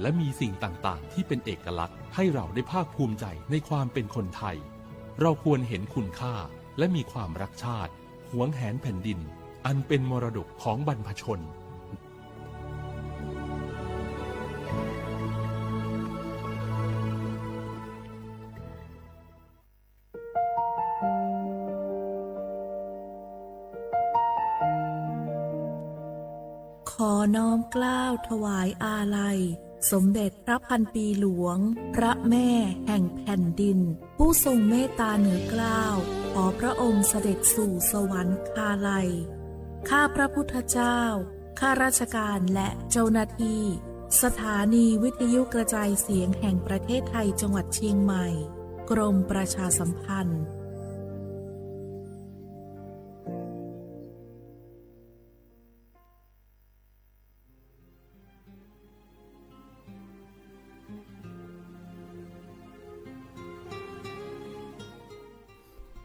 และมีสิ่งต่างๆที่เป็นเอกลักษณ์ให้เราได้ภาคภูมิใจในความเป็นคนไทยเราควรเห็นคุณค่าและมีความรักชาติหวงแหนแผ่นดินอันเป็นมรดกของบรรพชนขอน้อมเกล้าถวายอาลัยสมเด็จพระพันปีหลวงพระแม่แห่งแผ่นดินผู้ทรงเมตตาเหนือเกล้าขอพระองค์เสด็จสู่สวรรคาลัยข้าพระพุทธเจ้าข้าราชการและเจ้าหน้าที่สถานีวิทยุกระจายเสียงแห่งประเทศไทยจังหวัดเชียงใหม่กรมประชาสัมพันธ์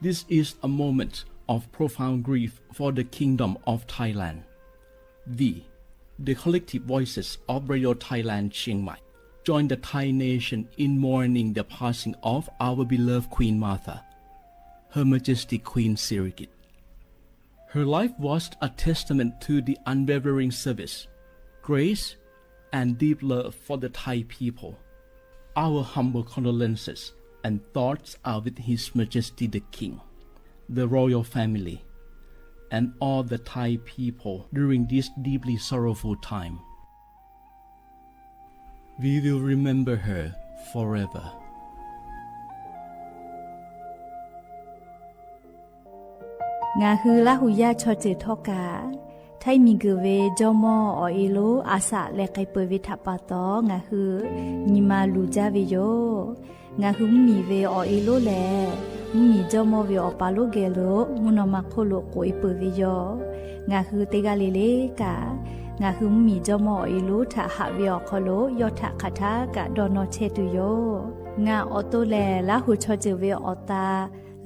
This is a moment of profound grief for the Kingdom of Thailand. The collective voices of Radio Thailand Chiang Mai join the Thai nation in mourning the passing of our beloved Queen Martha, Her Majesty Queen Sirikit. Her life was a testament to the unwavering service, grace, and deep love for the Thai people. Our humble condolences and thoughts are with His Majesty the King, the royal family, and all the Thai people during this deeply sorrowful time. We will remember her forever. งาคือละหุยาชอจือทอกาไทยมีกเวจอมออเอโลอาสะและไกเปวิทัปปะตองาคือนิมาลูจาเวโยงาคือมีเวอเอโลแลมีจอมอเวอปาโลเกโลมุนอมาโคโลโกอิเปเวโยงาคือเตกาเลเลกางาคือมีจอมอเอโลทะหะเวอโคโลยอทะคาทากะดอนอเชตุโยงาออโตแลละหุชอจือเวอตา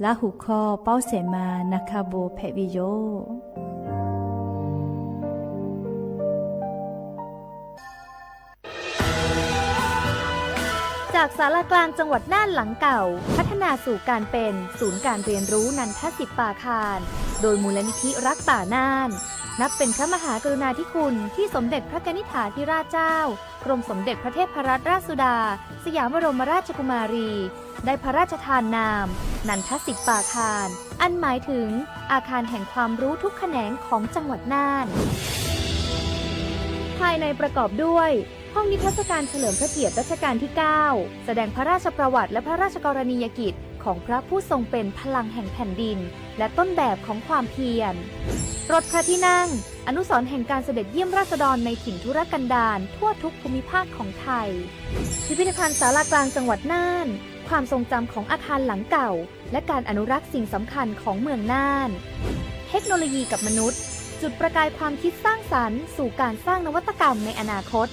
ละหุคอเป้าเสมานาคาโบเพวิโยจากศาลากลางจังหวัดน่านหลังเก่าพัฒนาสู่การเป็นศูนย์การเรียนรู้นันทศิษย์ป่าคารโดยมูลนิธิรักป่าน่านนับเป็นพระมหากรุณาธิคุณที่สมเด็จพระกนิษฐาธิราชเจ้ากรมสมเด็จพระเทพรัตนราชสุดาสยามบรมราชกุมารีได้พระราชทานนามนันทศิษย์ป่าคารอันหมายถึงอาคารแห่งความรู้ทุกแขนงของจังหวัดน่านภายในประกอบด้วยห้องนิทรรศการเฉลิมพระเกียรติรัชกาลที่ 9 แสดงพระราชประวัติและพระราชกรณียกิจของพระผู้ทรงเป็นพลังแห่งแผ่นดินและต้นแบบของความเพียรรถพระที่นั่งอนุสรณ์แห่งการเสด็จเยี่ยมราษฎรในถิ่นทุรกันดารทั่วทุกภูมิภาคของไทยพิพิธภัณฑ์ศาลากลางจังหวัดน่านความทรงจำของอาคารหลังเก่าและการอนุรักษ์สิ่งสำคัญของเมืองน่านเทคโนโลยีกับมนุษย์จุดประกายความคิดสร้างสรรค์สู่การสร้างนวัตกรรมในอนาคต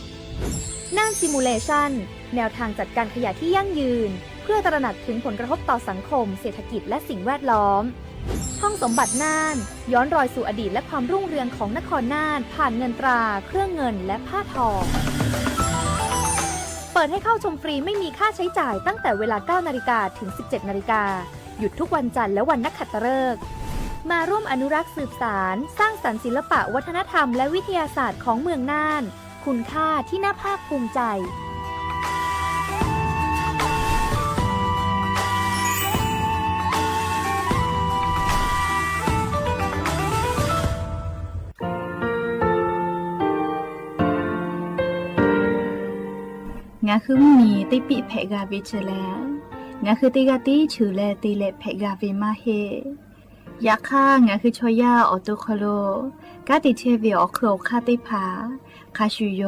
น่านซิมูเลชันแนวทางจัดการขยะที่ยั่งยืนเพื่อตระหนักถึงผลกระทบต่อสังคมเศรษฐกิจและสิ่งแวดล้อมห้องสมบัติน่านย้อนรอยสู่อดีตและความรุ่งเรืองของนครน่านผ่านเงินตราเครื่องเงินและผ้าทองเปิดให้เข้าชมฟรีไม่มีค่าใช้จ่ายตั้งแต่เวลา 9 นาฬิกาถึง 17 นาฬิกาหยุดทุกวันจันทร์และวันนักขัตฤกษ์มาร่วมอนุรักษ์สืบสานสร้างสรรค์ศิลปะวัฒนธรรมและวิทยาศาสตร์ของเมืองน่านคุณค่าที่น่าภาคภูมิใจงาคือมีติปิเพกาเวเชแลงาคือติกาติชูแลติเลเพกาเวมาเฮยาค่างาคือชอยาออโตโคโลกาติเชเวอโครคาติผาคาชูโย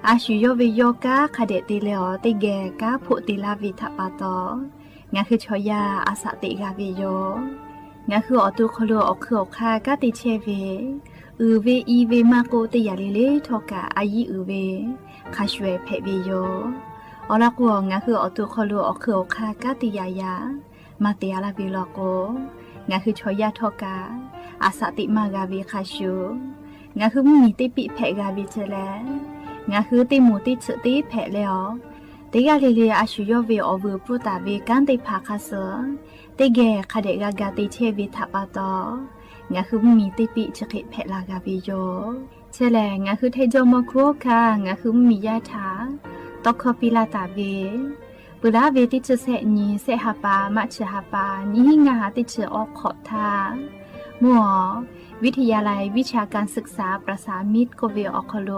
อาชูโยเวโยกาคาเดติเลอติแกกาโพติลาวิทปาตองาคือชอยาอาสะติกาเวโยงาคือออโตโคโลอโครคากาติเชเวเวอีเวมาโกติยาเลเลทอกาอายีเวคาชเวเพเวโยอลักวงาคืออตุคอโลอคือคากาติยายามาเตียลาบิลโกงาคือชอยาทอกาอาสติมากาเวคาชูงาคือมีติปิเพกาเวเจแล งาคือติหมูติชื่อติแผลแล้วติกาลีลีอาชุยเวอเวปุตาเวกันติพาคาเสติแกคาเดกากาติเชวิทัปาตองาคือมีติปิชกิแผลากาวิโยเชแลงาคือไทจอมโคค่ะงาคือมียาถาตอกคอปิลาตาเวปุระเวติชื่อเสนีเสหาปามาชื่อหาปานี่งาติชื่อออกขอทามัววิทยาลัยวิชาการศึกษาประสานมิตรโกเวออคโล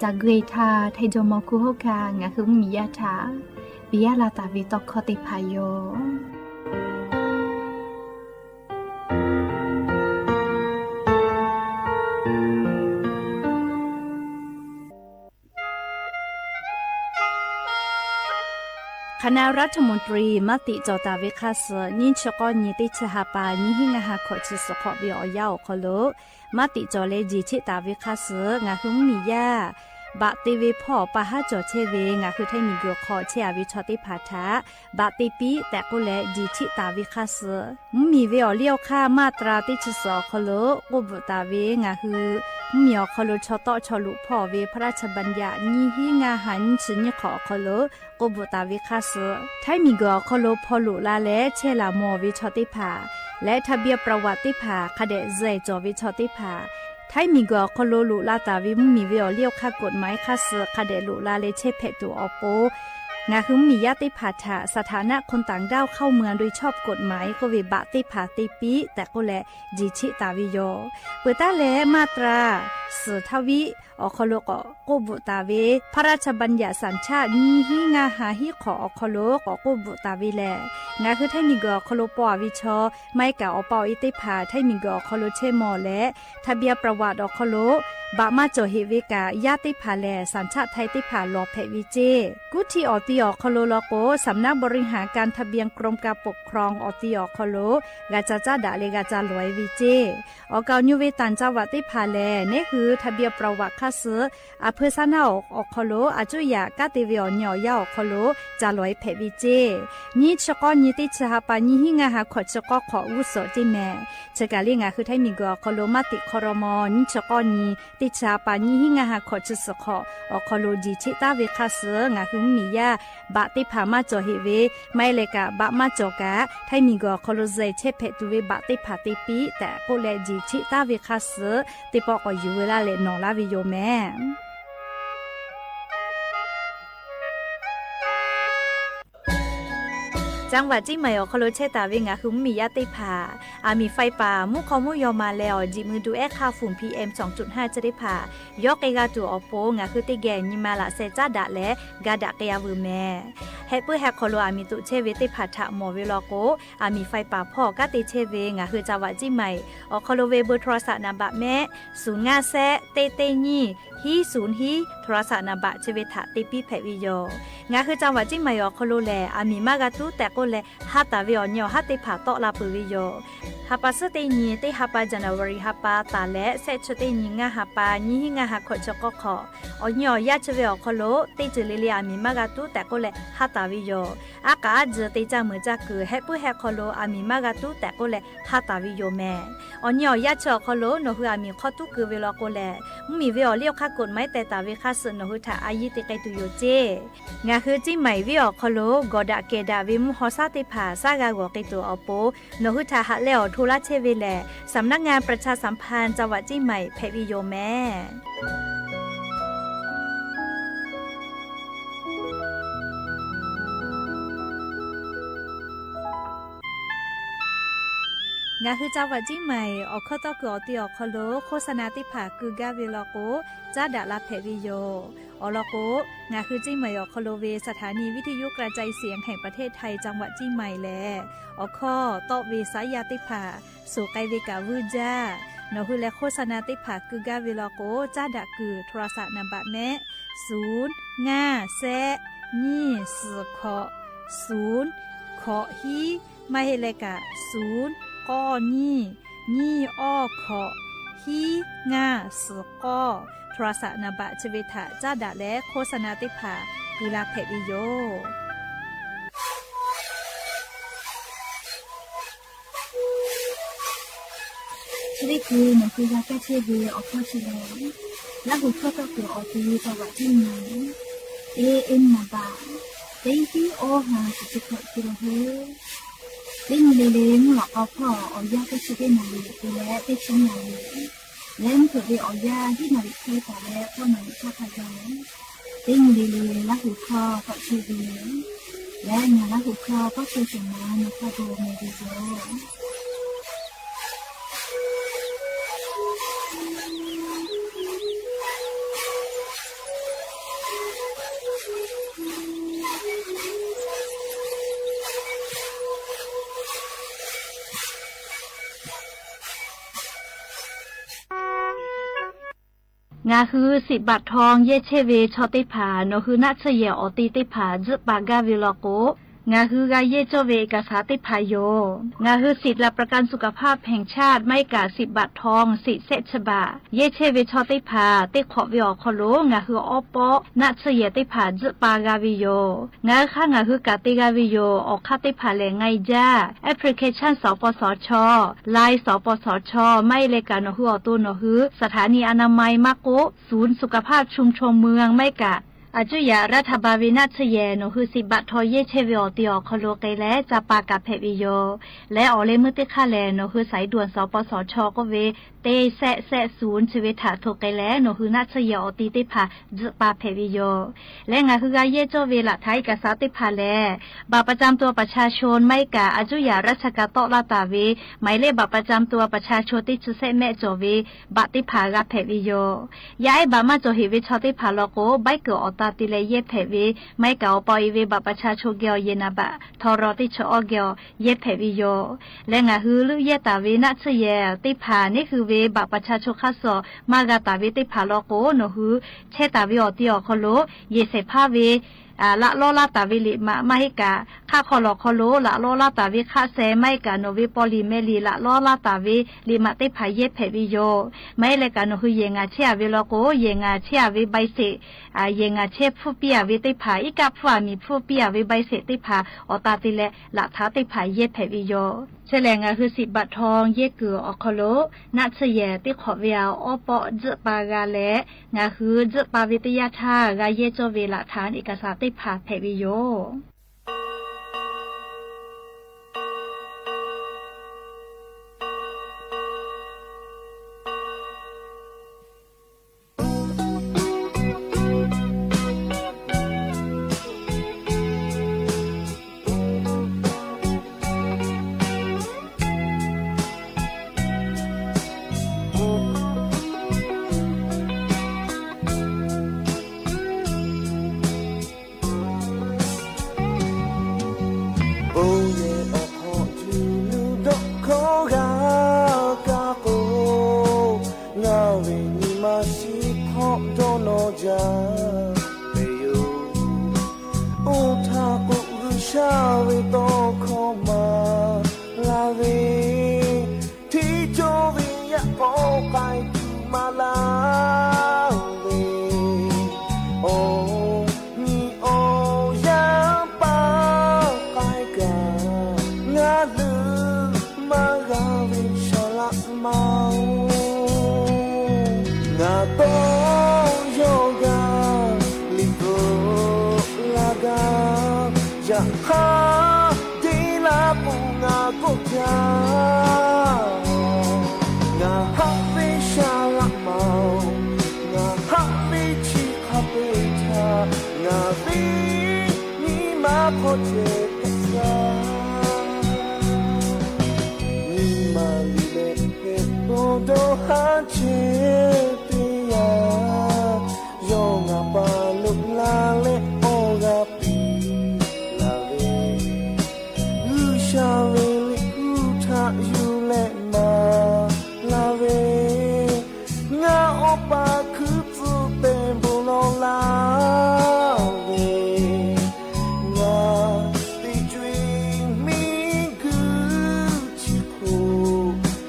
จากเกรธาไทจมคุโฮคางาคือมียาถาปิยาลาตาวิตอกคติพายโยคณะรัฐมนตรีมติจอตาวิคาสนิชกอนิติชหาปานิหิงาหาขอจิสขอบิอยาวขอโลมติจอเลจิชิตาวิคาสงาหุงมียาบะติวิพ่อปะหาจอเชเวงาคือไทมีกขอเชอวิชอติพาทาบะติปีแต่กุเลจิชิตาวิคาสมีเวอเลี้ยวค่ามาตราติชสอขอโลกุบตาเวงาคือมีอขอโลชอตอชอลุพ่อเวพระราชบัญญัตินิหิงาหันชิญขอขอโลกุบตาวิคาสไทมีกขอโลพอลุลาและเชลามอวิชอติพาและทะเบียประวัติภาคเดเซจอวิชอติภาไทมีกคโลลุลาตาวิมมีเวอเลี้ยวค่ากฎหมายค่าเสือคเดลุลาเลเชเพตูออโปงาคือมีญาติภาษาสถานะคนต่างด้าวเข้าเมืองโดยชอบกฎหมายก็วิบะติภาติปีแต่ก็แลจิชิตาวิโยเปิดตาแลมาตราสือทวิอคโลกโกบุตาเวพระราชบัญญัติสัญชาตินีหิงาหาหิขออคโลกโกบุตาเวแลงาคือไทมีกคโลปอวิชอไม่กะอปออิติภาไทมีกคโลเชมอและทะเบียประวัติอคโลบะมาโจเฮเวกาญาติภาแลสัญชาติไทยติภาลอเพวิเจกุทีออติอคโลโลโกสำนักบริหารการทะเบียนกรมการปกครองออติอคโลกาจาจาดาเลกาจาลวยวิเจอเกาญูเวตันจาวติภาแลนี่คือทะเบียนประวัติคาเสอเพซานาอคโลอาจุยากาติเวอญอยาอคโลจาลวยเพวิเจนี่ชกอนิติชหาปานิหิงาหาขอชกอขออุโสจิแมชกาลิงาคือไทมีกอคโลมาติคอรมอนิชกอนีติชาปานิหิงาหาขอจุสขออคโลจิชิตาเวคาเสงาคือมียาบะติพามาจอเฮเวไม่เลกะบะมาจอกะไทมีกอคโลเซเชเพตุเวบะติพาติปีแต่โกเลจิชิตาเวคาเสติปอกอยู่เวลาเลนอลาวิโยแมจังหวัดจิใหม่อคโลเชตาเวงาคือมียาติผาอามีไฟป่ามุขมุยอมาแล้วจิมือดูแอค่าฝุ่น PM 2.5 จะได้ผ่ายอกเอกาตัวอโปงาคือติแกนิมาละเซจาดะและกาดะกยาเวแม่เฮเปแฮคโลอามีตุเชเวติผาทะหมอเวลโกอามีไฟป่าพ่อกาติเชเวงาคือจังหวัดจิใหม่อคโลเวเบอร์โทรศัพท์นามบะแม่0 5 แซเตเตนี่ฮี0ฮีโทรศัพท์นามบะเชเวทะติปิเพวิโยงาคือจังหวัดจิใหม่อคโลแลอามีมากาตุแต่ก็แลฮัตตาวิออนยอฮัตติผาโตลาปุวิโยฮัปปะสเตนีติฮัปปะจันวารีฮัปปะตาและเซชเตนีงาฮัปปะนิหิงาฮักขอชกขออนยอยาชเวอคโลติจเลลีอามีมากาตุแต่ก็แลฮัตตาวิโยอากาจติจามือจักคือเฮปุเฮคโลอามีมากาตุแต่ก็แลฮัตตาวิโยแม่อนยอยาชคโลโนฮือามีขอตุคือเวลโกแลมีเวอเลียวคักกฎหมายแต่ตาเวคัสโนฮืทาอายิติไกตุโยเจงาคือจิใหม่เวอคโลกอดะเกดาวิมุฮอซาติผาซากากอกิตัวอโปโนฮืทาฮะเลอทุลาเชเวแลสำนักงานประชาสัมพันธ์จังหวัดจิใหม่เพวิโยแม่งาคือจังหวัดจิใหม่ออกข้อต่อคืออติออกคโลโฆษณาติผาคือกาเวลโกจาดาลาเพวิโยอลโกงาคือจิใหม่ออกคโลเวสถานีวิทยุกระจายเสียงแห่งประเทศไทยจังหวัดจิใหม่แลออกข้อต่อเวสายาติผาสู่ไกเวกาวูจ้านคือและโฆษณาติผาคือกาเวลโกจาดาคือโทรศัพท์นามบะแม่0 5 แซนี่สือขอ0ขอฮีไม่เฮเลกะ0ก้อนี่อ้อขอฮีงาสือก้อโทรศัพท์นามบะชเวทะจ้าดะและโฆษณาติผากุลาเพวิโยชีวิตคือมันคือยาแก้เชื้อเวออกข้อเชื้อ แล้วหูเข้าก็คืออตีประวัติที่ไหนเอ็นมาบาตีที่โอหาสุดๆคือเฮ้เล่นเล่นหลอกเอาพ่อเอายาก็จะได้นาลีไปแล้วได้ชิ้นนาลีเล่นเกิดไปเอายาที่นาลีเคยแต่แล้วก็นาลีก็พยายเล่นเล่นแล้วหูคอก็คือเล่นและงานแล้วหูคอก็คือสิ่งนั้นนะคะโดเมดิโซงาคือ10 บาททองเยเชเวชอติผาโนคือนัชเยออติติผาจึปากาวิลโกงาคือกาเยโจเวเอกสาติพายโยงาคือสิทธิและประกันสุขภาพแห่งชาติไม่กา10 บาททองสิเซชบาเยเชเวชอติผาติขอวิอคโลงาคืออปอนัชเยติผาจึปากาวิโยงาค่ะงาคือกาติกาวิโยออกคาติผาแลไงจ้าแอปพลิเคชันสปสชไลน์สปสชไม่เลกาโนคืออตุโนคือสถานีอนามัยมะโกศูนย์สุขภาพชุมชนเมืองไม่กะอาจุยารัฐบาลวินาชเยโนคือ10 บาททอเยเชวิอติอคโลเกและจะปากาเพวิโยและออเลมุติคาแลโนคือสายด่วนสปสชก็เวเตแซศูนย์ชีวิตถาโทเกและโนคือนาชเยอติติพาจะปาเพวิโยและงาคือกาเยโจเวละไทยกษาติพาแลบัตรประจำตัวประชาชนไม่กาอาจุยาราชกาโตลาตาเวหมายเลขบัตรประจำตัวประชาชนที่จุเซแม่โจเวบัตรติพากาเพวิโยย้ายบัตรมาโจเฮวิชอติพาโลโกใบเกออตาติเลเยเพวิไม่เก่าปอยเวบัตรประชาชนเกียวเยนาบะทอรอติชอเกียวเยเพวิโยและงาฮือลุเยตาเวนัชเยติพานี่คือเวบัตรประชาชนข้าสอมากาตาเวติพาโลโกโนฮือเชตาเวอติอคโลเยเสพาเวละโลลาตาวิลิมาให้กาค่าคอลอคอโลละโลลาตาวิค่าเซไม่กาโนวิปอลิเมลีละโลลาตาวิลิมาเตพายเยเพวิโยไม่เลกาโนคือเยงาเชียวิโลโกเยงาเชียวิใบเสเยงาเชผู้เปียวิเตพาอีกับผู้มีผู้เปียวิใบเสติพาอตาติเลละท้าเตพายเยเพวิโยเฉลงาคือ10 บาททองเยกืออคโลนัชเยติขอเวียวอปอจปากาเลงาคือจปาวิทยาธากาเยโจเวละฐานเอกสารติพาเพวิโย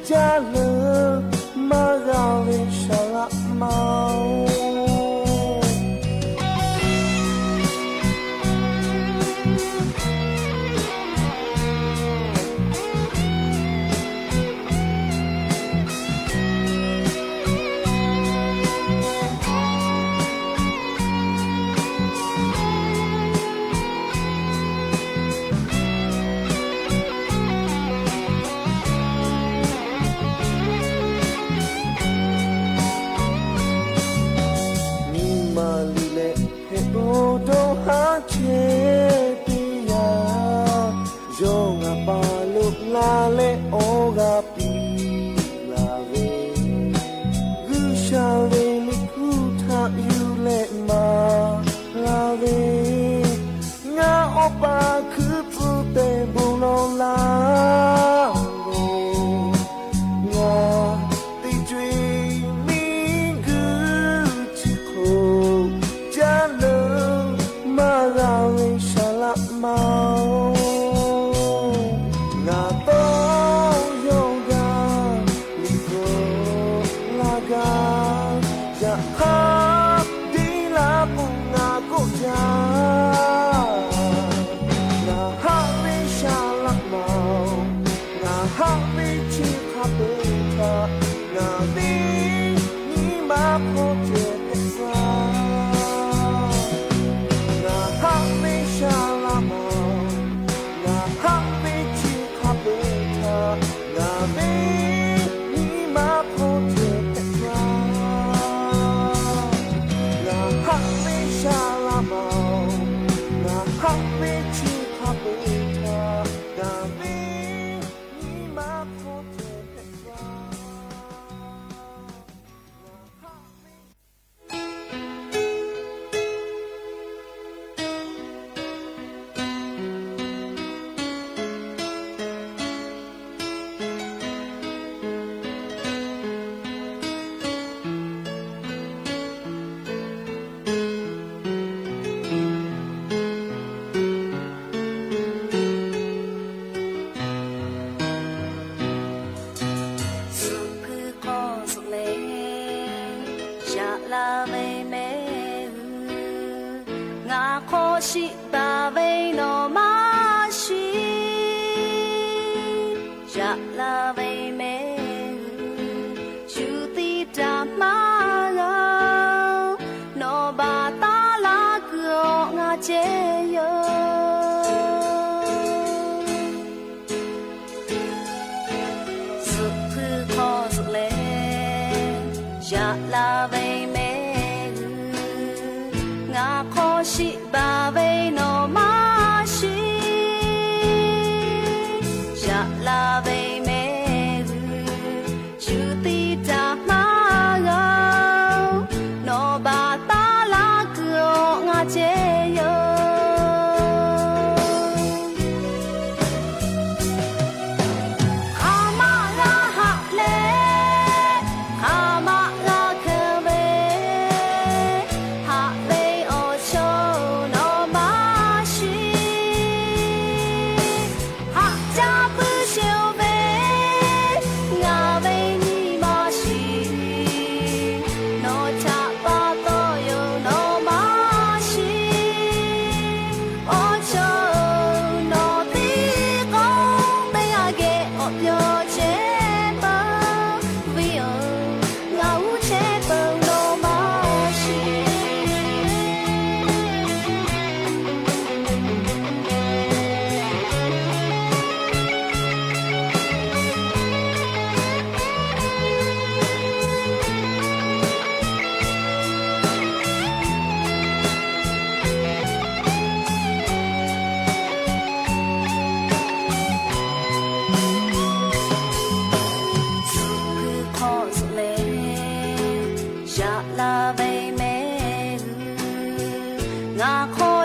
Jale, Magawe Shala เชติยาโยงาปาลุกลาเลโอกาปีลาเวกุชาเลลิคุทายูเลมาลาเวงาโอปาคือปูเตบุโนลาしばべのましやらべめシュティタマがのばたらくおがちえよすくこずれやらべめがこしばべのましやらべめシュティタマがのばたらくおがちえよ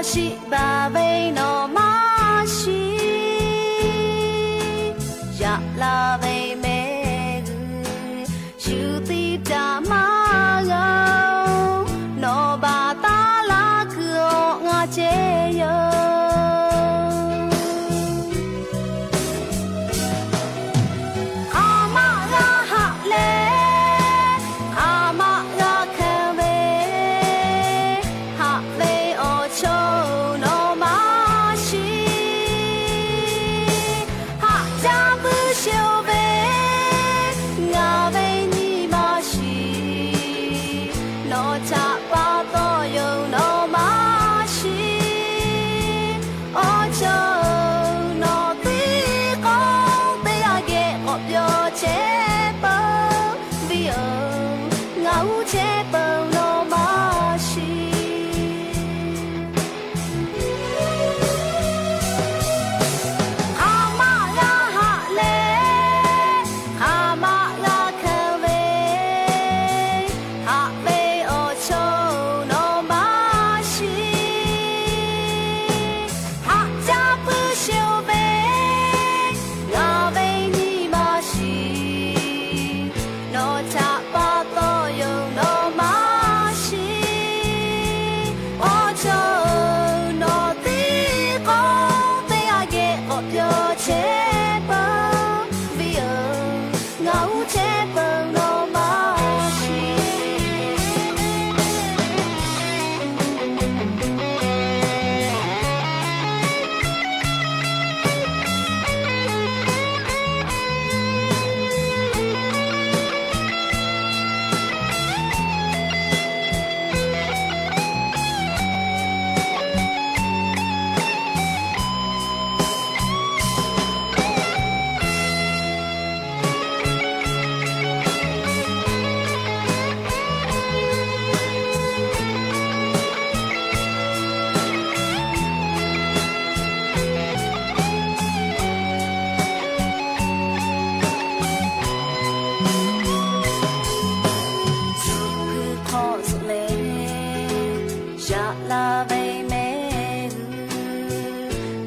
しばべのましやらべめシュティタマがのばたらくおがちえよ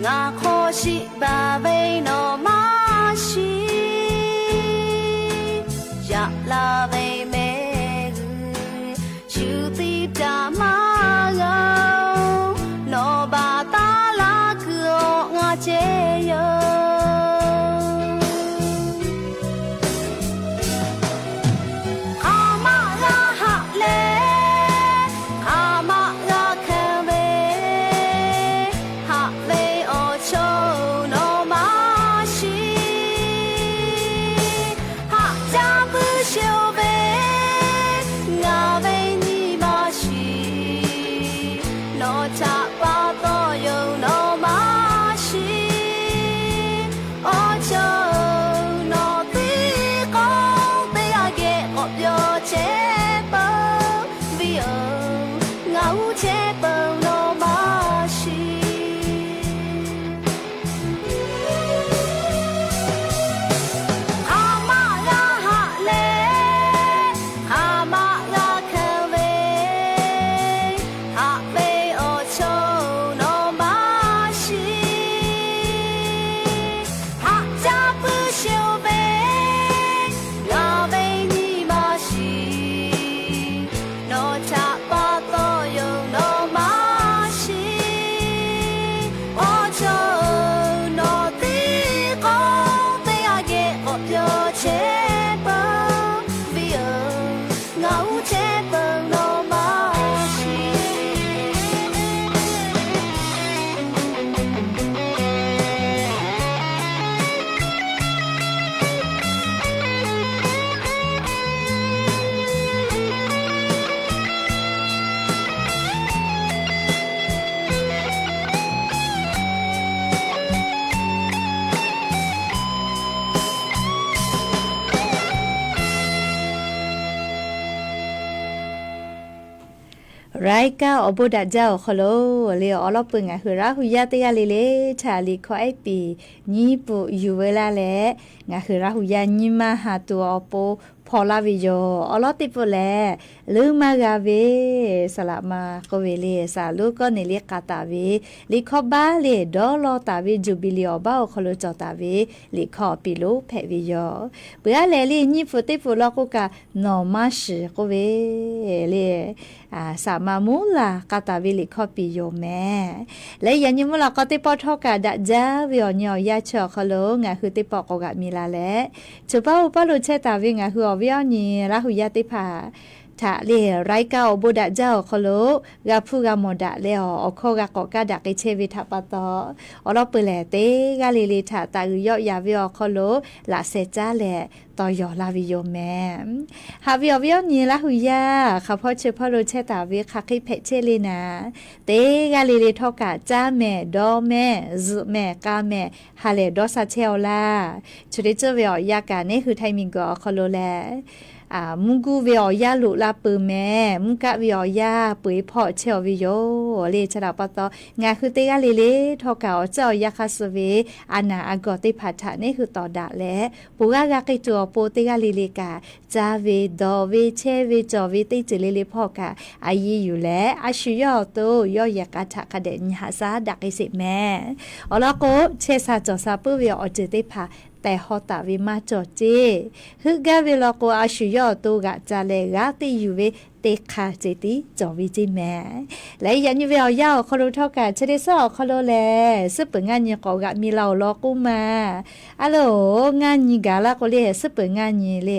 ငါခေါ်ရှိပါဘိန်းတော်မရှိရလာဘိန်းမဲရှူတိတာမငေါနောဘာတာလာကောငါချေယောไรก้าอบดาเจ้าขโลเลียวอลปึงอ่ะคือราหุยาเตยาเลชาลีขอไอปีญีปุอยู่เวลาแลงะคือราหุยาญิมาหาตัวอปพอลาวิโยอลติปุแลลืมากาเวสละมาโกเวเลสาลูก็เนเลกาตาเวลิขอบาเลดอลอตาเวจูบิลิอบ้าขโลจอตาเวลิขอปิโลแพวิโยเปือเลลีญีปุติปุลอกุกานอมาชิโกเวเลสามามูลากาตาวิลิขอปิโยแม่และยันยิมุลาก็ติปอทอกาดะจาวิอญอยาชอขโลงะคือติปอกกะมีลาแลจุปาอุปโลเชตาวิงะคือวิอญีราหุยาติภาทะเลไรก้าอบดะเจ้าขโลกะผู้กะมดะเลออโคกะกอกะดะกิเชวิทะปะตออลอเปแลเตกะลิลิทะตาอุยอยาวิอขโลลาเซจาแลตอยอลาวิโยแมฮาวิอวิอญีราหุยาข้าพ่อเชพอโลเชตาวิคะคิเพเชลีนาเตกะลิลิทอกะจ้าแม่ดอแม่ซุแม่กาแม่ฮาเลดอซาเชลลาชุดิเจวิอยากะนี่คือไทมิงกอขโลแลมุงกูวิอยาลุลาปือแม่มุงกะวิอยาปุยพ่อเชลวิโยเลชราปตองาคือเตกะลิลิทอกะเจ้ายาคาสเวอานาอากอติพัทธะนี่คือต่อดะและปุกะกะกิจัวโปเตกะลิลิกาจาเวดอเวเชเวจอเวติจิลิลิพ่อกะอายีอยู่และอาชิยอโตยอยากะทะกะเดญหาซาดักอิสิแม่อลอโกเชซาจอซาปุวิออจิติภาแต่ฮอตาวิมาจอเจฮึกะเวลโกอาชิยอโตกะจาเลกะติอยู่เวเตคาเจติจอวิจิแม่และยันยูเวลยาวคอโลเท่ากันเชเดซอคอโลแลซึปงานยกอกะมีเหล่าลอกุมาอะโหลงานยิกาละก็เลซึปงานยิเล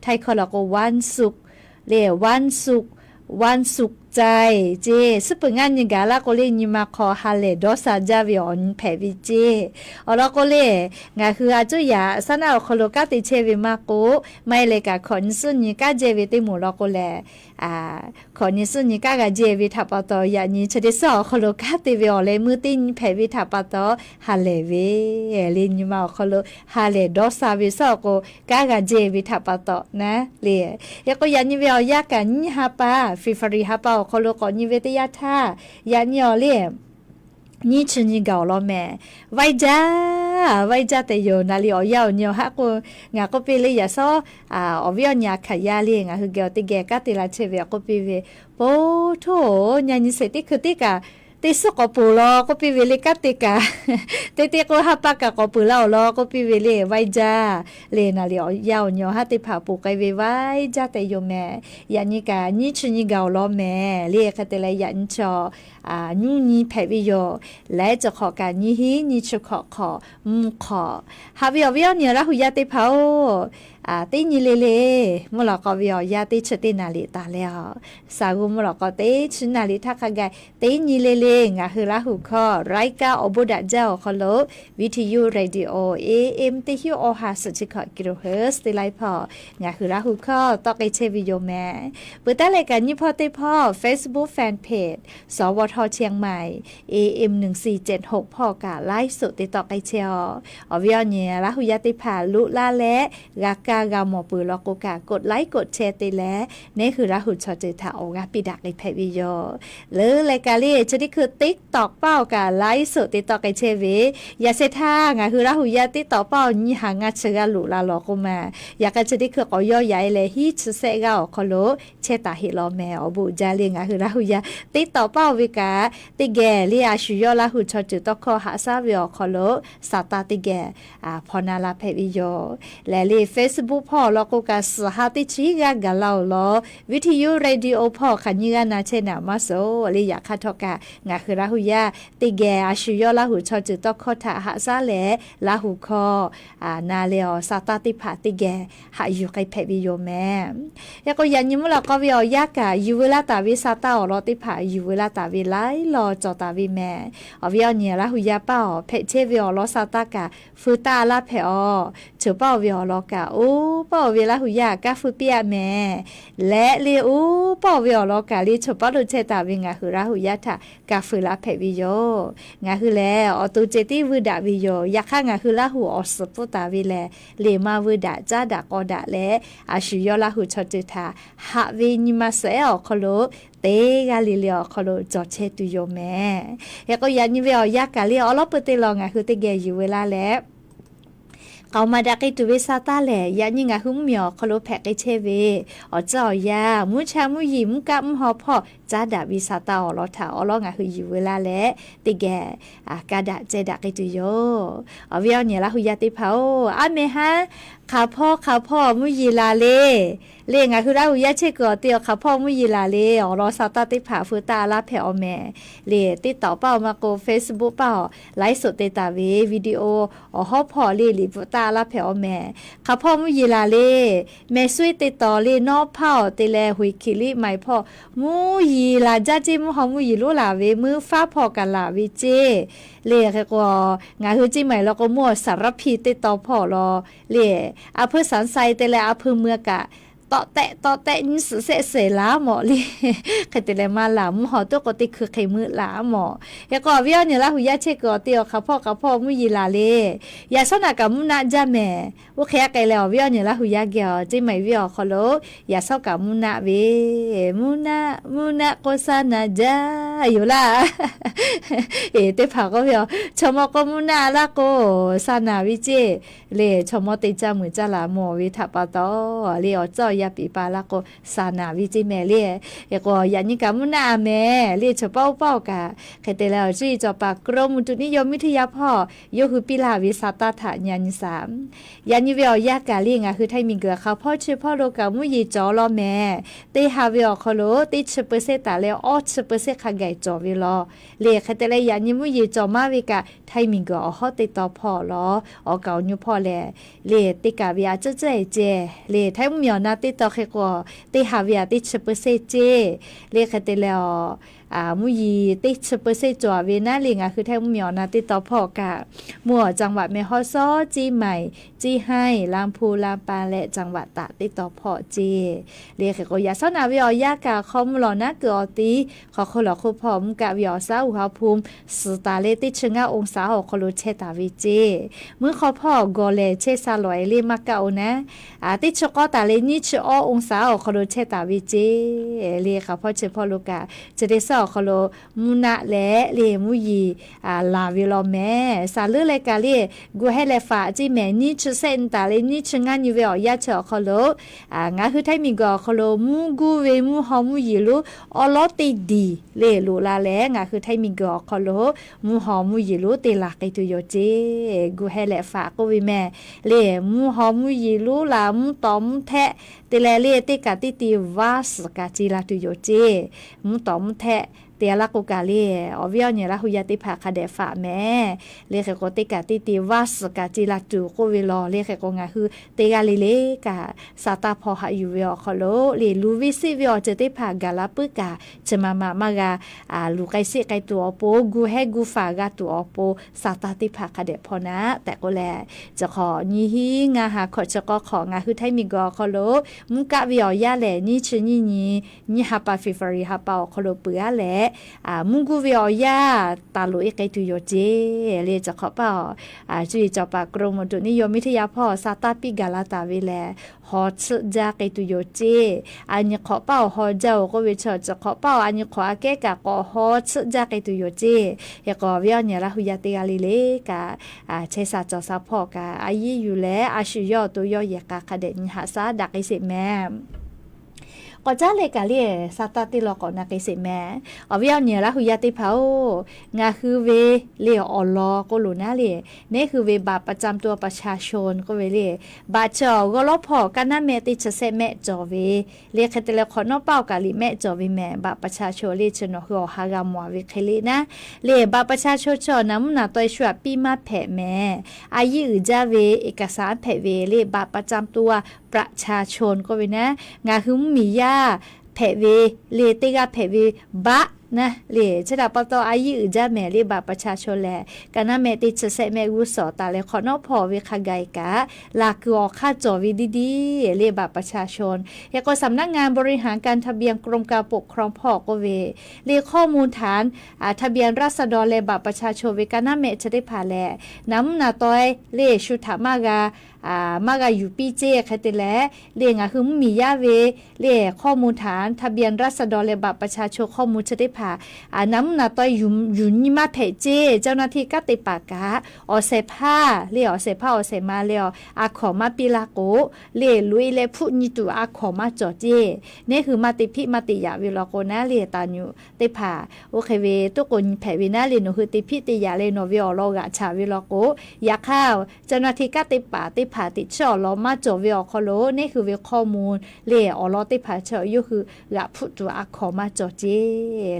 ไทยคอลก็วันศุกร์เลวันศุกร์วันศุกร์ใจเจซึปงานยิกาละก็เลยิมาขอฮาเลดอซาจาวิออนแพวิเจอลก็เลงาคืออาจุยาสนาคอลกะติเชวิมาโกไม่เลกะขอนสุนิกะเจวิติมูลก็แลขอนิสุนิกะกะเจวิทัปตอยานิเชเดซอคอลกะติวิออเลมือตินแพวิทัปตอฮาเลเวเลนิมาคอลฮาเลดอซาวิซอโกกะกะเจวิทัปตอนะเลยก็ยานิวิออยากันฮาปาฟิฟรีฮาปาคอลกอนิเวตยาทายานิออเลนี่ชนิกาลอแม่ไว้จ้าแต่โยนาลีอยาวเนียวฮะกูงาก็ไปเลยอย่าซ้ออวิญญาขยาเลี้ยงคือเกี่ยวติแกก็ติลาเชเวก็ไปเวโปโถญาณิเสติคือติกะ ติสุกปูลอก็ปีเวลิกติกาเตเตก็ฮับปากกอปูเล่าลอก็ปีเวลิไว้จ้าเลนาเลียวยาวเนาะฮัติผาปูไกเวไว้จ้าแต่โยแม่ยานิกานิชนิกาวลอแม่เรียกแต่ละยันชอนูนีแพวิโยและจะขอการนิฮินิชขอขอฮาวิอวิอเนี่ยละหุยาติเผาตีนี่เลมลอกวิอยาติชตินาลิตาแล้วสากุมลอกเตชนาลิทักกะตีนี่เลงะคือละหุคอไรกาอบุดะเจ้าคอโลวิทยุเรดิโอ AM ติฮิโอฮาสจิคกิโลเฮิรตซ์ติไลพองะคือละหุคอตอกไอเชวิโยแม่เปิดตะเลกันยี่พ่อติพ่อ Facebook Fanpage สวทเชียงใหม่ AM 1476พ่อกะไลฟ์สดติดต่อไอเชียวอวิอเนี่ยละหุยาติผาลุลาและกากาหมอปือลอกกากดไลค์กดแชร์ติแล้วนี่คือราหุชอเจตาโอกาปิดักในแพวิโยหรือรายการนี้จะได้คือติ๊กตอกเป้ากาไลฟ์สดติดต่อไอเชวีอย่าเสท่างะคือราหุยาติ๊กตอกเป้านี่หางาเชกาลุลาลอกมาอยากจะได้คือก็ย่อใหญ่เลยฮิชเซกาอคโลเชตาฮิโลแมอบุจาเลียงะคือราหุยาติ๊กตอกเป้าวิกาติแกเลียชุยอราหุชอเจตคอหาซาวิอคโลสาตาติแกพอนาลาแพวิโยและลีเฟซบุ๊กพ่อลอกกาสหติชีกากะเล่าลอวิทยุเรดิโอพ่อขันยิกานาเชนามาโซลิยาคาทอกางะคือราหุยาติแกอาชุยอลาหุชอจุตคอทาหาซาเลลาหุคอนาเลอสาตาติผาติแกหาอยู่ไกเพวิโยแม่ยาก็ยันยิมลก็วิอยากะยูเวลาตาวิซาตาอลอติผายูเวลาตาวิไลลอจอตาวิแม่อวิอเนี่ยลาหุยาป้าเพเชวิอลอซาตากะฟูตาลาเพอเฉป้าวิอลอกะโอป้าเวลาหุยากาฟูเปียแม่และเลอูป้าวิอลอกะลิเฉป้าลุเชตาวิงะหุราหุยาทากาฟูลาเพวิโยงะหุแลออตุเจติวดาวิโยยาคางะหุลาหุออสปุตาวิแลเลมาวุดาจาดากอดาและอาชุยอลาหุชอจุทาหะวินิมาเซอคโลเตกาลิเลอคโลจอเชตุโยแม่ยาก็ยันยิเวอยากะลิออลอปเตลองะหุเตเกยูเวลาและเขามาดักไอตัววิซาตาแหล่ยันยิงะหุ่มเหมียวคโลแพกไอเชเวอ๋อเจ้ายามุชามุยิมกับมหอพ่อจ้าดาวิซาตาอ๋อลอถาอ๋อลองะคืออยู่เวลาและติแกกาดาเจดักไอตัวโยอ๋อวิอเนี่ยละหุยาติเผาอะเมฮะข้าพ่อมุยิลาเลงะคือละหุยาเชกอเตียวข้าพ่อมุยิลาเลอ๋อลอซาตาติผาฟูตาลาเพอแม่เลติดต่อเป้ามาโก Facebook เป้าไลฟ์สดเตตาเววิดีโออ๋อฮอพ่อเลลิฟูตาลาเพอแม่ข้าพ่อมุยิลาเลแม่ซุยติดต่อเลนอเผาเตแลหุยคิลิไม่พ่อมุยีลาจ้าจิมุฮอมุยีโลลาเวมือฟ้าพอกันลาวิเจเลกก็งาคือจิใหม่แล้วก็มั่วสารพีติดต่อพ่อรอเลอำเภอสันไซแต่ละอำเภอเมืองกะตอแตะนี่สุเสลาหมอเลยใครแต่ละมาหลามหอตัวก็ติคือไข่มือหลาหมอแล้วก็วิอเนี่ยละหุยาเชกอเตียวค่ะพ่อกับพ่อมุยีลาเลยอย่าสนากับมุนาจ้าแม่ว่าแค่ไกลแล้ววิอเนี่ยละหุยาเกี่ยวจิใหม่วิอคอโลอย่าเศร้ากับมุนาเวมุนาโกซานาจ้าอยู่ละเตผาก็วิอชมก็มุนาละโกซานาวิเจเลชมติจ้ามือจ้าละหมอวิทัปตอเลอเจ้ายาปีปาละก็สานาวิจิแม่เลียก็ยันยิกามุนาแม่เลียเฉเป้ากะใครแต่แล้วจี้จอปากกรมอุตุนิยมวิทยาพ่อโยคือปิลาวิสาตาถายัน3ยันยิเวอยากาเลียงคือไทยมีเกือเขาพ่อชื่อพ่อโลกามุยีจอลอแม่เตฮาเวอคโลติ10%ตาแล้ว10%ขะไกจอวิลอเลียใครแต่ละยันยิมุยีจอมาวิกะไทยมีเกือฮอติต่อพ่อลออเกายุพ่อแลเลียติกาวิอาเจเจเลียไทยมีนาติต่อแค่ก็ติหาวิอาติ10%เจเรียกแต่แล้วมุยีติ10%จัวเวน่าลิงคือแท้มุเหมียวนาติต่อพ่อกะมั่วจังหวัดแม่ฮ่อซ้อจีใหม่จีให้ลำพูลำปางและจังหวัดตากติต่อพ่อจีเรียกก็ยาซ้อนาวิอยากะคอมหลอนะเกอติขอคนหลอคุพอมกะวิอซาอุณหภูมิสตาเลติชงาองศาหอคโลเชตาวิเจเมื่อขอพ่อกอเลเชซาลอยเลมากะโอนะติชกอตาเลนิชอองศาหอคโลเชตาวิเจเรียกพ่อเชพ่อลูกะจะได้ซ้อ คโลมุนะแลเลมุยีลาวิโลแม่สาลือเลยกาเลกูให้เลฝาจิแม่นี่ชเซนตาเลนี่ชงานอยู่เวอยาเชอคโลงาคือไทมิกอคโลมูกูเวมูฮอมูยีลูออลอติดีเลลูลาแลงาคือไทมิกอคโลมูฮอมูยีลูเตลาไกตุโยเจกูให้เลฝากูวิแม่เลมูฮอมูยีลูลามูตอมแทะเตเลเลเตกาติติวาสกาจิลาตุโยเจมูตอมแทะเตียละกูกาเลอวิอเนี่ยละหุยาติภาคาเดฝาแม่เลขโกติกาติติวัสกาจิลาตุโกวิลอเลขโกงาคือเตกาลิเลกาสาตาพอหาอยู่วิอคโลเลลูวิซิวิอเจติภากาลาปึกาจมามากาลูไกซิไกตัวโปกูให้กูฝากาตัวโปสาตาติภาคาเดพอนะแต่ก็แลจะขอนี่ฮีงาหาขอจะก็ของาคือไทมิกอคโลมุกะวิอยาแลนี่ชนี่ฮาปาฟิฟรีฮาปาคโลเปือแลมุงกูวิอยาตาลุเอไกตุโยเจเลจะขอเปล่าจุยจอปากรมดุนิยมวิทยาพ่อซาตาปิกาลาตาเวแลฮอชจาไกตุโยเจอันนี้ขอเปล่าฮอเจ้าก็วิชจะขอเปล่าอันนี้ขออาเกกะก็ฮอชจาไกตุโยเจยก็วิอเนี่ยละหุยาติกาลิเลกะเชซาจอซาพ่อกะอายีอยู่แลอาชิยอตัวยอยกะคเดนหาซาดักไอเสแม่ก็จ้าเลยกะเลียสตาติลอกอนาเกเสแม่อวิอเนี่ยละหุยาติเผางาคือเวเลียอลอก็หลูนะเลียนี่คือเวบัตรประจำตัวประชาชนก็เวเลียบัตรจอก็ลบพอกันนะแม่ติดเสแม่จอเวเลียคเตเลขอนอเป้ากะลิแม่จอเวแม่บัตรประชาชนเลียชนหัวหากามวเวเคลีนะเลียบัตรประชาชนจอน้ำหนาตัวช่วยปีมาแผ่แม่อายุอือจาเวเอกสารแผ่เวเลียบัตรประจำตัวประชาชนก็เวนะงาคือมียาแผ่เวเลติกาแผ่เวบะนะเลชดาปตออายุอือจาแม่เลบัตรประชาชนแลกันนะแม่ติดเสแม่กุศลตาเลขอนอพอเวคาไกกะลาคือออกค่าจอวิดีเลบัตรประชาชนแล้วก็สำนักงานบริหารการทะเบียนกรมการปกครองพ่อก็เวเลข้อมูลฐานทะเบียนราษฎรเลบัตรประชาชนเวกันนะแม่จะได้ผ่าแลน้ำหนาต้อยเลชุถามากามากาอยู่ปีเจคเตแลเรียงคือมียาเวเรียข้อมูลฐานทะเบียนราษฎรและบัตรประชาชนข้อมูลจะได้ผ่าน้ำหนาต้อยอยู่นี่มาเพเจเจ้าหน้าที่ก็ติปากาออเสผ้าเรียออเสผ้าออเสมาเรียอาขอมาปิลาโกเรียลุยเลผู้นิตุอาขอมาจอเจนี่คือมาติพิมาติยาวิลโกนะเรียตานูติผ่าโอเคเวตุกคนแผ่วินาเรียนคือติพิติยาเลโนวิอโลกะชาวิลโกยาข้าวเจ้าหน้าที่ก็ติป่าติผ่าติชอลอมาจอวิอคโลนี่คือเวข้อมูลเรียอลอติผ่าเชออยู่คือละผู้ตัวอาขอมาจอเจ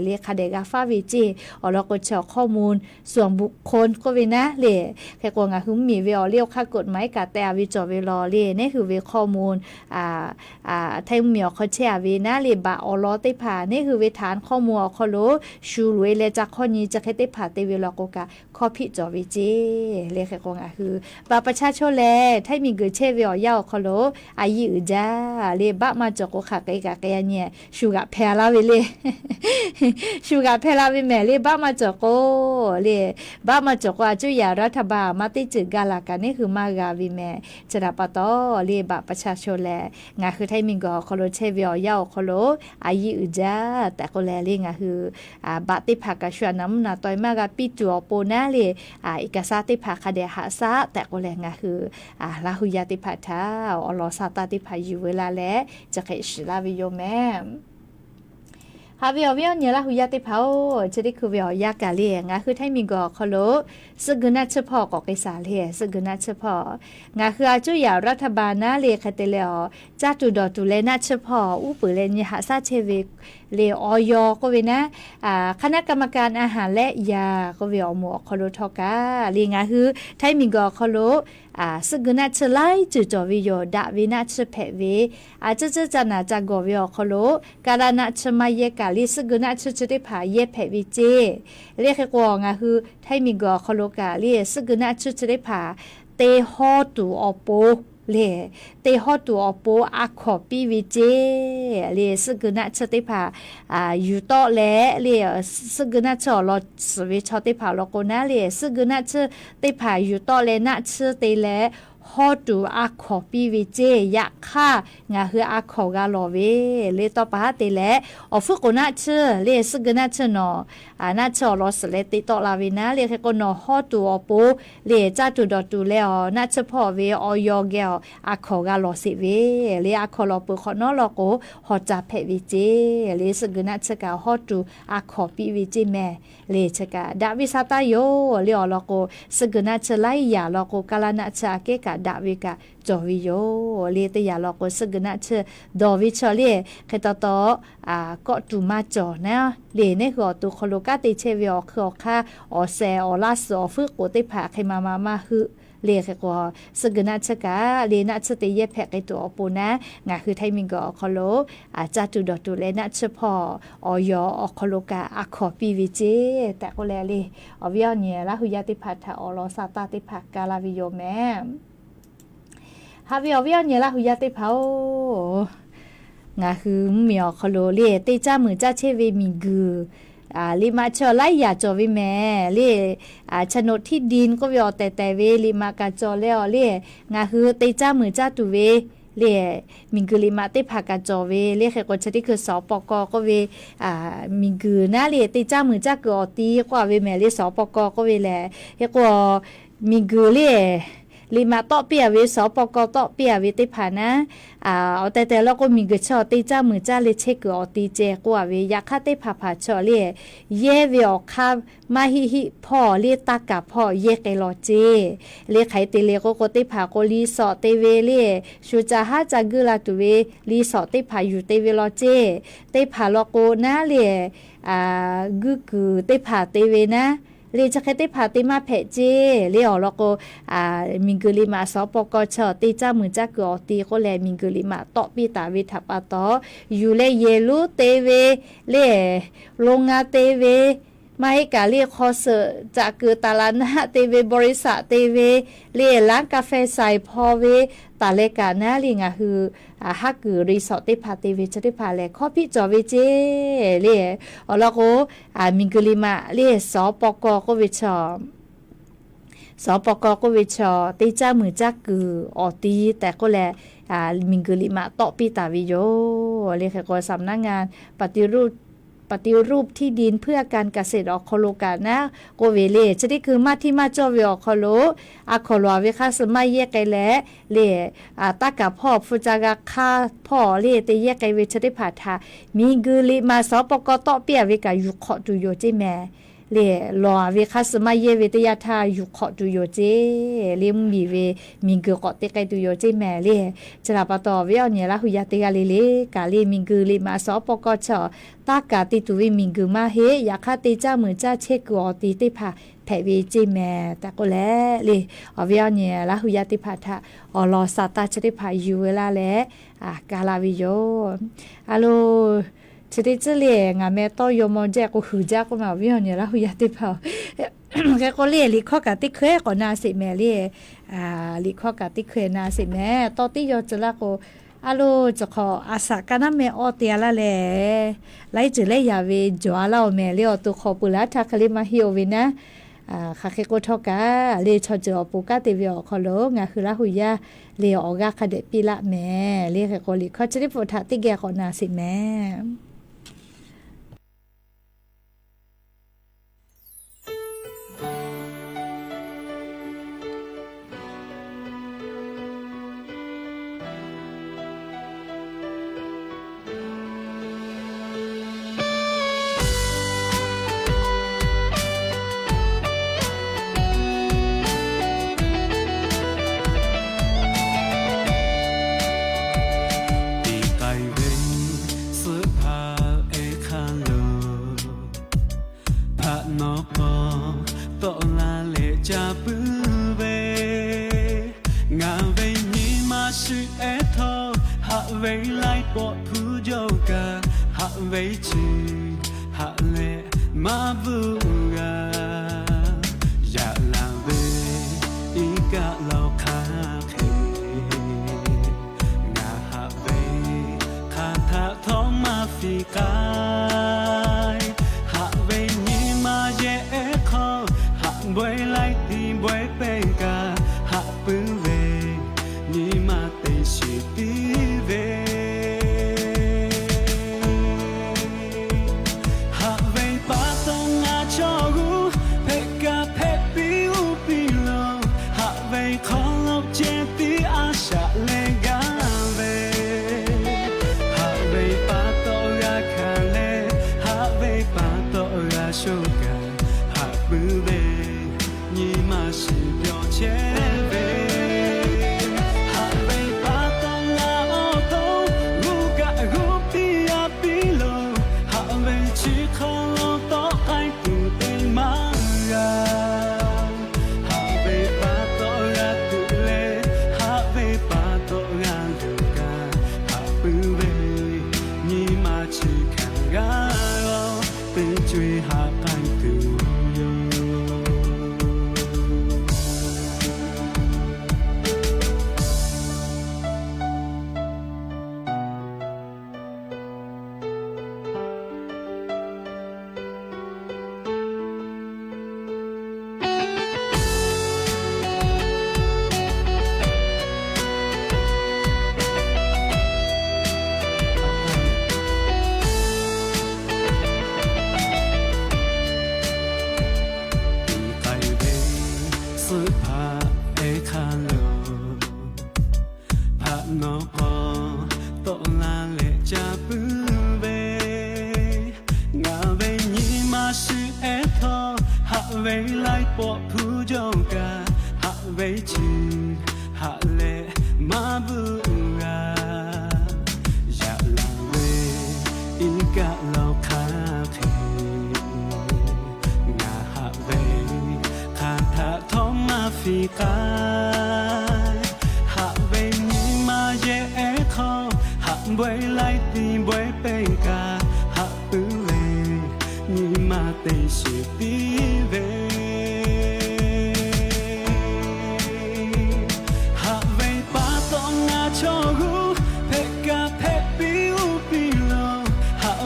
เรียคาเดกาฟาวิจีอลอก็เชอข้อมูลส่วนบุคคลก็เวนะเรียแค่กงาคือมีวิอเรียวค่ากฎหมายกะแต่วิจอวิลอเรียนี่คือเวข้อมูลไทยมีอเขาแชร์เวนะเรียบะอลอติผ่านี่คือเวฐานข้อมูลคโลชูรวยเลจากข้อนี้จะแค่ติผ่าเตวิลอกกะข้อผิดจอวิจีเรียแค่กงาคือบัตรประชาชนแลไทยมีเกิดเชวิอยาวคโลอายุอือจ้าเรียบะมาจอกกะไกกะแกเนี่ยชูกะแพลาเวเลชูกะแพลาเวแม่เรียบะมาจอกโกเรียบะมาจอกว่าจุยารัฐบาลมาติจึกกาลากันนี่คือมากาวิแม่จะดาปะตอเรียบะประชาชนแลงาคือไทยมีก็คโลเชวิอยาวคโลอายุอือจ้าแต่ก็แลเรียงาคือบะติภากะชวน้ำนาตอยมากะปิจัวโปนะเรเอกสารติภาคเดหาซาแต่ก็แลงาคือลาหุยาติภาทาอลอซาตาติภาอยู่เวลาแลจะเคชิลาวิโยแม่ฮาวิอวิอเนี่ยละหุยาติภาจะได้คือวิอยากาเลียงาคือไทยมีก็คโลสึกนัดเฉพาะก็ไกษาเลียสึกนัดเฉพาะงาคืออาจุยารัฐบาลนะเลียคาเตเลอจ้าตุดอตุเลนัดเฉพาะอุปเลญหาซาเชเวเลออยก็เวนะคณะกรรมการอาหารและยาก็เวอหมอคโลทอกาเลียงาคือไทยมีก็คโลสึกนัดเฉไลจุจอวิโยดาวินัดเฉเพเวจะจนาจากอวิอคโลการนัดเฉมาเยกาลิสึกนัดเฉจะได้ผาเยเพวิเจเรียกกองาคือไทยมีก็คโลกาเลียสึกนัดเฉจะได้ผาเตฮอตูอโปเลเตฮอตูอโปอาขอปีวิเจเลสึกนัดเฉได้ผาอยู่ต่อแลเลสึกนัดเฉลอสวิชอได้ผาลโกนะเลสึกนัดเฉได้ผาอยู่ต่อแลนัดเฉเตแลฮ ฮอดูอาขอปีวิเจยะค่างาฮืออาขอกาลอเวเลต่อปะเตแลอฝึกกนะเชเลสึกนะเชนอนาเชอลอสเลติตอลาเวนะเลกนอฮอดูอปูเลจาตุดอตูเลอนาเชพอเวออยอเกลอาขอกาลอสิเวเลอาขอลอปูขอนอลอโกฮอจาเพวิเจเลสึกนะเชกาฮอดูอาขอปีวิเจแม่เลเชกาดาวิซาตาโยเลอลอโกสึกนะเชไลยาลอโกกาลนะเชอาเกกาดาวิกาจอวิโยเลตยาลอโกสึกนะเชดอวิชอเลเคตตอก็ตูมาจอนะเลเนหัวตุคโลกาติเชวิอคือค่าอแซอลาสอฝึกโกติผาเคมาฮึเลขก็สึกนะเชกาเลนะเชติเยแพกไอตัวอปูนะงาคือไทมิงก็คโลจาตุดอตุเลนะเฉพาะออยอคโลกาอขอปีวิเจแต่ก็แลเลยอวิอเนี่ยละหุยาติพัทธาอลอซาตาติภากาลาวิโยแม่ฮาวิอวิอเนี่ยละหุยาติภางาคือเมียคโลเลติจ้ามือจ้าเชเวมิกือลิมาชอไลยาจอวิแม่เลโฉนดที่ดินก็วิอแต่เวลิมากาจอแล้วเลงาคือติจ้ามือจ้าตุเวเลมิงกือลิมาติภากาจอเวเลเขกชะที่คือสปกก็เวมิงกือนะเลติจ้ามือจ้ากอตีกว่าเวแม่เลสปกก็เวแลเฮกว่ามิงกือเลลิมาต่อเปียเวสปกต่อเปียเวติภานะเอาแต่แล้วก็มีกชอติจ้ามือจ้าเลเชกอตีเจกว่าเวยาคาติภาผาชอเลเยเวอคามาฮิพ่อเลตากะพ่อเยไกลอเจเลไขติเลก็ติภาโกลีสอเตเวเลชูจาฮาจักึลาตุเวลีสอติภาอยู่เตเวลอเจติภาลโกนะเลกึกึติภาเตเวนะเลจะแค่ติพาติมาเพเจเลอแล้วก็มิงกุลิมาสปกชติจ้ามือจ้ากอตีก็แลมิงกุลิมาตอปีตาวิทัปตออยู่เลเยลูเตเวเลโรงงานเตเวมาให้กาเรียกคอเสจากคือตาลานะเตเวบริษัทเตเวเลร้านกาแฟใส่พอเวตาเลกานะลิงาคือฮักคือรีสอร์ทพาเตเวจะได้พาแลข้อพิจอเวเจเลแล้วก็มิงกุลิมาเลสปกก็วิชอสปกก็วิชอติจ้ามือจ้าคือออตีแต่ก็แลมิงกุลิมาตอปีตาวิโยเลขก็สำนักงานปฏิรูปที่ดินเพื่อการเกษตรอคโลกานะโกเวเลจะได้คือมาที่มาจอวิอคโลอาคโลเวคาสมัยแยกไกแลเลตากะพ่อฟุจากะคาพ่อเลเตแยกไกเวจะได้ผ่าทามีกือลิมาสปกตอเปียเวกายุขอตุโยเจแม่เลลอเวคาสมัยเยเวตยาทายุขอตุโยเจเลมมีเวมิงกือขอเตไกตุโยเจแม่เลจะลาปะตอเวอเนี่ยละหุยาเตกาเลกาเลมิงกือลิมาสปกชตากาติตุวิมิงกือมาเฮยาคาติจ้ามือจ้าเชกอติติภาแผ่เวจิแม่แต่ก็แลเลยอวิอเนี่ยละหุยาติภาทะอลอซาตาจะได้ภาอยู่เวลาแลกาลาวิโยอะโลจะได้เจริญงาแม่ต่อยมอนแจก็หือจ้าก็มาวิอเนี่ยละหุยาติภาแค่ก็เรียลิข้อกะติเคยก็นาสิแม่เรียลิข้อกะติเคยนาสิแม่ต่อติโยจะละก็อะโลจะขออาสากันนะแม่ออเตียละแลไล่จือไล่ยาเวจัวเล่าแม่เลี้ยวตัวขอปุระทักคลิมาฮิโอวินะค่ะเคโกทอกาเลชอเจอปูกาเตวิอคอโลงาคือละหุยาเลออกาคาเดปิละแม่เลเคโกลิข้อจะได้โฟทัติแกขอนาสิแม่บวยไล่ตีบวยเป็นกาหะปื้อเว พาเอคาโลพาโนพอตอลาเลจาปืเวงาเวนีมาสิเอทอหะเวไลปอผู้จงกาหะเวจิหะเลมาบูรา อีกะเราคาเทงาหะเวคาทะทอมมาฟีกาหะเวนีมาเยเอคอหะบวยไลตีบวยเป็นกาหะปือเลนีมาเตชิปีเวหะเวปาตองงาโชหูเพกาเพปีอูปีโล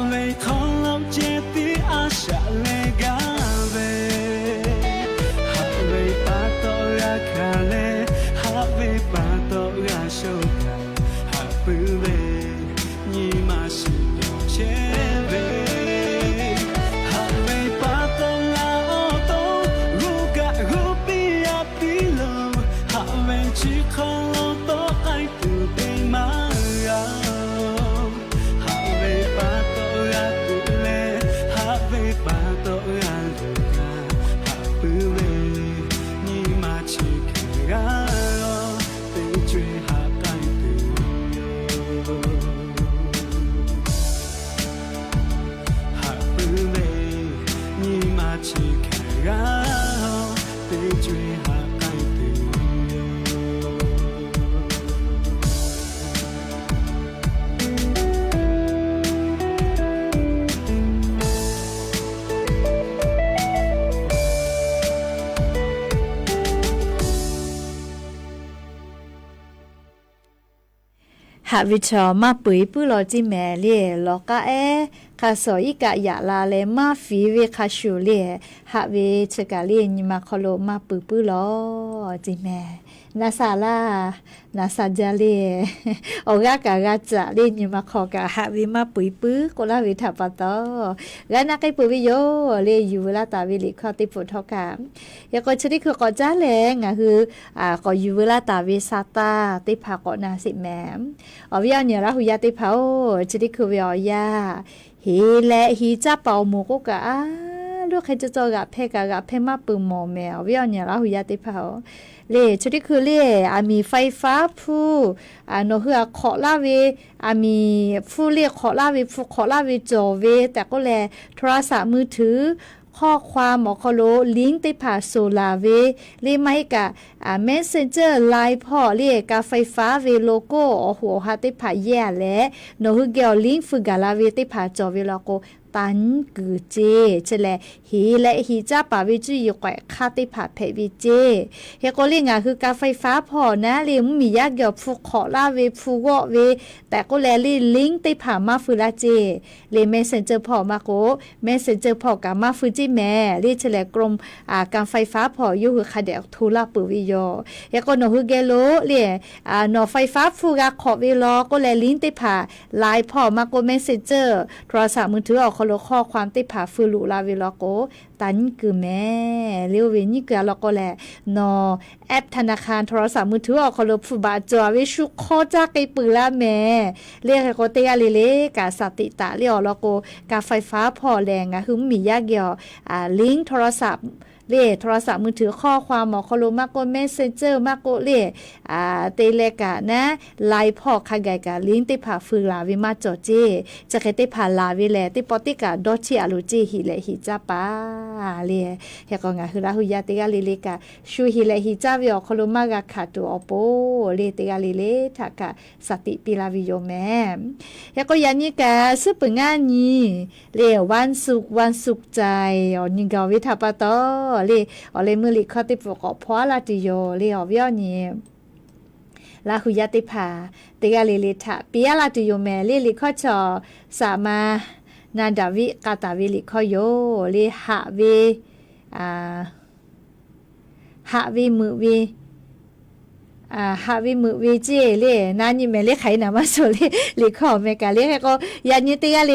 เวของเราเจติอาชาเลกาเวฮาเวปาโตราคาเลฮาเวปาโตราโชกาฮาปือเวนีมาสิโดเชเวฮาเวปาโตราโอโตรูกะรูปีอาปีโลฮาเวจิของเราโตไอตูเตมาราปาโตอาลูกาหาปือเวนีมาชิคกาเตจวยหาไกตูหาปือเวนีมาชิคกาเตจวยหาไกตูหาวิชามาปุยปุโลจิแม่เล่ลอกะเอคาสออีกะยะลาเลมาฟีเวคาชูเล่หาเวชกะเล่นิมาคโลมาปุปุโลจิแม่นาซาลานาซาจาเล่โอกะกะกะจะเล่นิมาคอกะหาเวมาปุยปุโกลาเวทาปะตอและนักไกปุวิโยเล่อยู่ลาตาเวลิคอติปุทอกะยะก็ชนิคือก็จาแลงอ่ะคือก็อยู่ลาตาเวซาตาติภาก็นาสิแม่อวิญญาณเนี่ยละหุยาติภาชนิคือวิยาเฮและฮีจะเป่าหมูก็กะลูกใครจะจอกะเพกะกะเพมาปืนหมอแมววิญญาณเนี่ยละหุยาติภาเล่ชนิคือเล่มีไฟฟ้าผู้โนเฮือขอลาเวมีผู้เรียกขอลาเวผู้ขอลาเวจอเวแต่ก็แลโทรศัพท์มือถือข้อความหมอคโลลิงก์ติผ่าโซลาเวเรียไม่กะMessenger ไลน์พ่อเรียกาไฟฟ้าเวโลโก้หัวหาติผ่าแย่และโนฮึเกลลิงก์ฝึกกาลาเวติผ่าจอเวโลโกตันกือเจจะแลฮีและฮีจ้าป่าวิจุยกว่าคาติผ่าเพวิเจเฮก็เรียกคือกาไฟฟ้าพอนะเรียมมียากเกี่ยวฟูขอลาเวฟูวอเวแต่ก็แลลิงก์ติผ่ามาฟืลาเจเรีย Messenger พอมาโก Messenger พอกามาฟืจิแม่เรียจะแลกรมการไฟฟ้าพออยู่คือคาเดกทูลาปุวิโยเฮก็โนฮึเกโลเรียโนไฟฟ้าฟูกาขอเวลอก็แลลิงก์ติผ่าไลน์พอมาโก Messenger โทรศัพท์มือถือขอข้อความติผ่าฟืลุลาเวลโกตันคือแม่เรียวเวนี่คือเราก็แหละนอแอปธนาคารโทรศัพท์มือถือขอลบฟูบาจอวิชุข้อจากไกปืนละแม่เรียกโกเตยาเลกาสติตะเรียวเราโกกาไฟฟ้าพอแรงอ่ะคือมียากเกี่ยวลิงก์โทรศัพท์เล่โทรศัพท์มือถือข้อความหมอคโลมากโกเมสเซนเจอร์มากโกเล่เตเลกะนะไลน์พอคาไกกะลิงก์ติผ่าฟืลาวิมาจอเจจะเคติผ่าลาวิแลติปอติกะดอชิอาลูจิฮิเลฮิจาปาเล่เฮก็งาคือลาหุยาติกะลิเลกะชูฮิเลฮิจาวิอคโลมากะคาตุอโปเลติกะลิเลทากะสติปิลาวิโยแมเฮก็ยันนี่กะซึปงานนี้เล่วันสุขใจอ๋อนี่กะวิทาปะตอเลยอเลมือลิคอติปกอพอลาติโยเลยอวิอนี่ลาหุยาติภาติกาเลเลทะปิยาลาติโยแมเลลิคอจอสามานาดาวิกาตาวิลิคอโยเลหะเวหะวิมือวิหาวิมือวิเจเลนานี่แม่เลไขนะมาโซเลขอเมกาเลก็ยานิติกาเ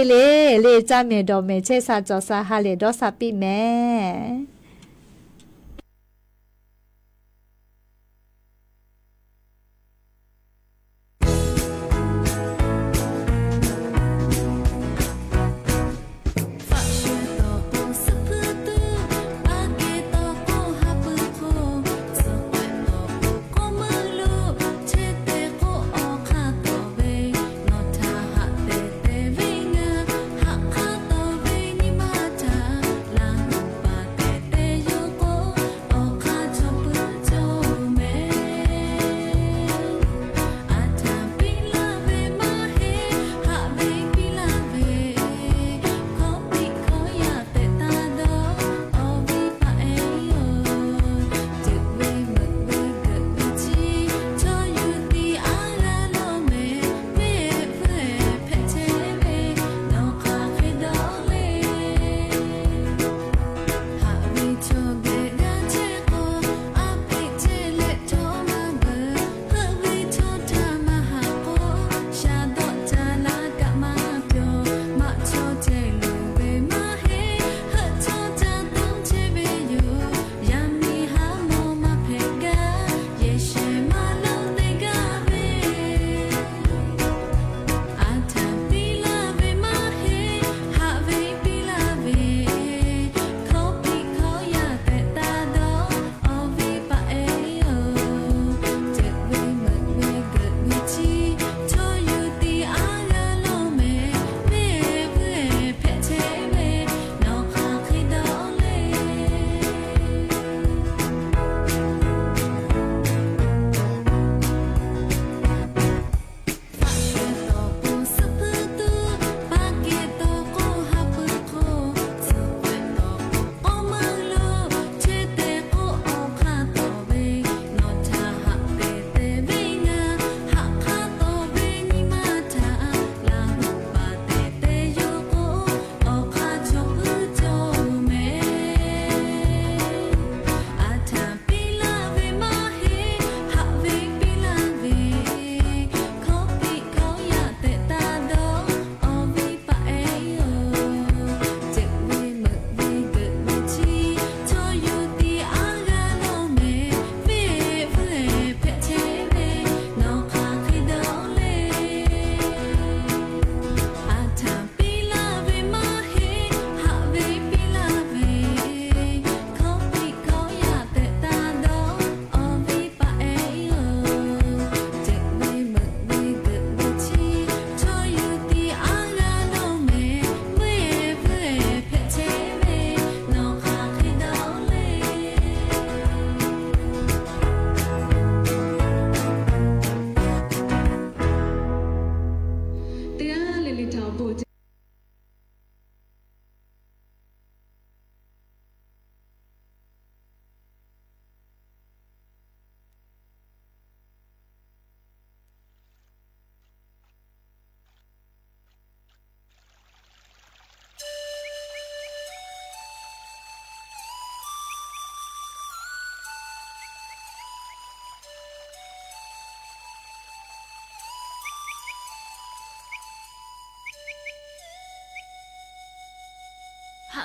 ลจาเมดอเมเชซาจอซาฮาเลดอซาปิแม่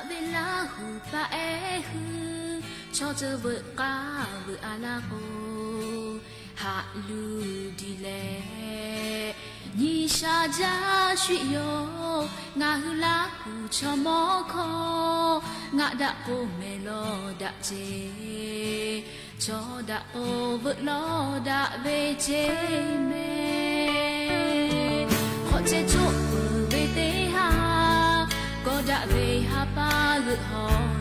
เวลาหูปะเอฮือชอเจอเบกาเบอาลาโกหาลูดีเลညီရှာကြရွှေရောငါဟူလာကူချမောခောငါဒကိုမဲလောဒချေချောဒအိုဘလောဒဘေချေမဲခေါ်ချေချိုဘေတေဟာကိုဒဘေဟာပါလူဟော